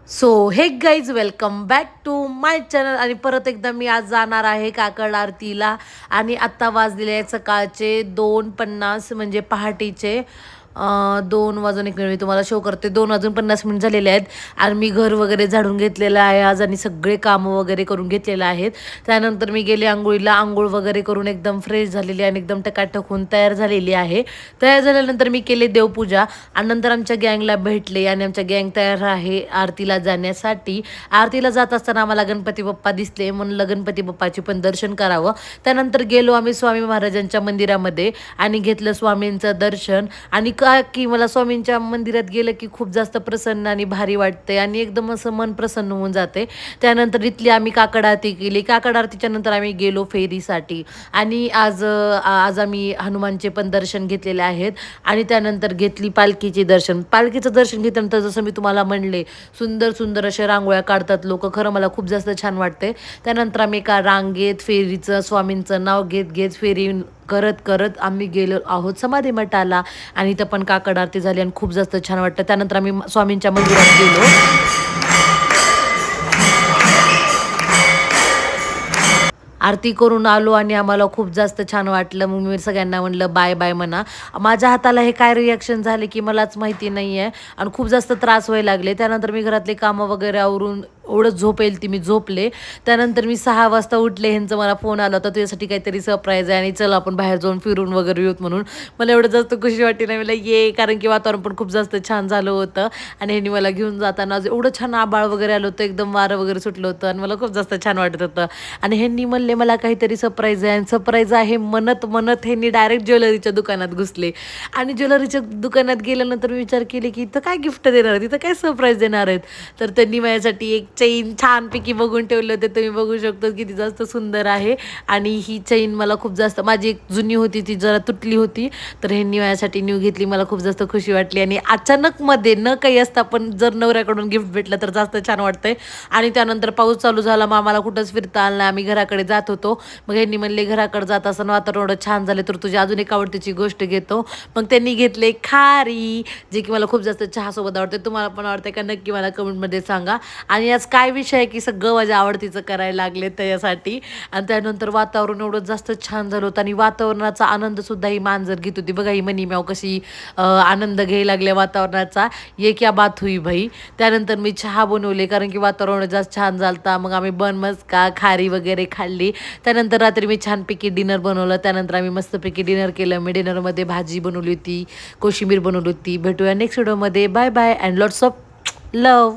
So hey guys welcome back to my channel. आणि परत एकदा मी आज जाणार आहे काकड आरतीला. आणि आत्ता वाजलेले आहेत सकाळचे 2:50 म्हणजे पहाटेचे 2 वाजून 1 मिनिट. मी तुम्हाला शो करते. 2 वाजून 50 मिनिट झालेले आहेत. आणि मी घर वगैरे झाडून घेतलेलं आहे आज आणि सगळे कामं वगैरे करून घेतलेलं आहेत. त्यानंतर मी गेले आंघोळीला. आंघोळ वगैरे करून एकदम फ्रेश झालेली आणि एकदम टकाटक होऊन तयार झालेली आहे. तयार झाल्यानंतर मी केले देवपूजा आणि नंतर आमच्या गँगला भेटले आणि आमच्या गँग तयार आहे आरतीला जाण्यासाठी. आरतीला जात असताना आम्हाला गणपती बाप्पा दिसले, म्हणलं गणपती बाप्पाचे पण दर्शन करावं. त्यानंतर गेलो आम्ही स्वामी महाराजांच्या मंदिरामध्ये आणि घेतलं स्वामींचं दर्शन. आणि का की मला स्वामींच्या मंदिरात गेलं की खूप जास्त प्रसन्न आणि भारी वाटते आणि एकदम असं मन प्रसन्न होऊन जाते. त्यानंतर इथली आम्ही काकड आरती केली. काकड आरतीच्या नंतर आम्ही गेलो फेरीसाठी. आणि आज आज आम्ही हनुमानचे पण दर्शन घेतलेले आहेत. आणि त्यानंतर घेतली पालखीचे दर्शन. पालखीचं दर्शन घेतल्यानंतर जसं मी तुम्हाला म्हणले, सुंदर सुंदर अशा रांगोळ्या काढतात लोक. खरं मला खूप जास्त छान वाटते. त्यानंतर आम्ही एका रांगेत फेरीचं स्वामींचं नाव घेत घेत फेरी करत करत आम्ही गेलो आहोत समाधी मठाला. आणि इथं पण काकड आरती झाली आणि खूप जास्त छान वाटतं. त्यानंतर आम्ही स्वामींच्या मंदिरात गेलो. आरती करून आलो आणि आम्हाला खूप जास्त छान वाटलं. मग मी सगळ्यांना म्हणलं बाय बाय म्हणा. माझ्या हाताला हे काय रिॲक्शन झाले की मलाच माहिती नाही आहे आणि खूप जास्त त्रास व्हायला लागले. त्यानंतर मी घरातले कामं वगैरे आवरून एवढं झोप येईल ती मी झोपले. त्यानंतर मी 6 वाजता उठले. ह्यांचा मला फोन आला होता, तुझ्यासाठी काहीतरी सरप्राईज आहे आणि चल आपण बाहेर जाऊन फिरून वगैरे येऊत म्हणून. मला एवढं जास्त खुशी वाटली नाही. मला ये, कारण की वातावरण पण खूप जास्त छान झालं होतं. आणि ह्यांनी मला घेऊन जाताना एवढं छान आबाळ वगैरे आलं होतं, एकदम वारं वगैरे सुटलं होतं आणि मला खूप जास्त छान वाटत होतं. आणि ह्यांनी म्हणले मला काहीतरी सरप्राईज आहे. आणि सरप्राईज आहे म्हणत म्हणत ह्यांनी डायरेक्ट ज्वेलरीच्या दुकानात घुसले. आणि ज्वेलरीच्या दुकानात गेल्यानंतर मी विचार केले की इथं काय गिफ्ट देणार आहेत, इथं काय सरप्राईज देणार आहेत. तर त्यांनी माझ्यासाठी एक चेन छानपैकी बघून ठेवलं होते. तुम्ही बघू शकतो किती जास्त सुंदर आहे. आणि ही चेन मला खूप जास्त, माझी एक जुनी होती ती जरा तुटली होती, तर ह्यांनी माझ्यासाठी न्यू घेतली. मला खूप जास्त खुशी वाटली. आणि अचानक मध्ये न काही असता पण जर नवऱ्याकडून गिफ्ट भेटलं तर जास्त छान वाटतंय. आणि त्यानंतर पाऊस चालू झाला, मग आम्हाला कुठंच फिरता आलं नाही. आम्ही घराकडे जात होतो. मग ह्यांनी म्हणले घराकडे जात असताना वातावरण एवढं छान झालं तर तुझी अजून एक आवडतीची गोष्ट घेतो. मग त्यांनी घेतले खारी, जे की मला खूप जास्त चहासोबत आवडते. तुम्हाला पण आवडते का नक्की मला कमेंटमध्ये सांगा. आणि आज काय विषय आहे की सगळं माझ्या आवडतीचं करायला लागले त्याच्यासाठी. आणि त्यानंतर वातावरण एवढं जास्त छान झालं होतं आणि वातावरणाचा आनंदसुद्धा ही मांजर घेत होती. बघा ही मनी म्याव कशी आनंद घ्यायला लागले वातावरणाचा. ये क्या बात हुई भाई. त्यानंतर मी चहा बनवले कारण की वातावरण जास्त छान झालं. मग आम्ही बन मस्का खारी वगैरे खाल्ली. त्यानंतर रात्री मी छानपैकी डिनर बनवलं. त्यानंतर आम्ही मस्तपैकी डिनर केलं. मी डिनरमध्ये भाजी बनवली होती, कोशिंबीर बनवली होती. भेटूया नेक्स्ट व्हिडिओमध्ये. Bye bye and lots of love.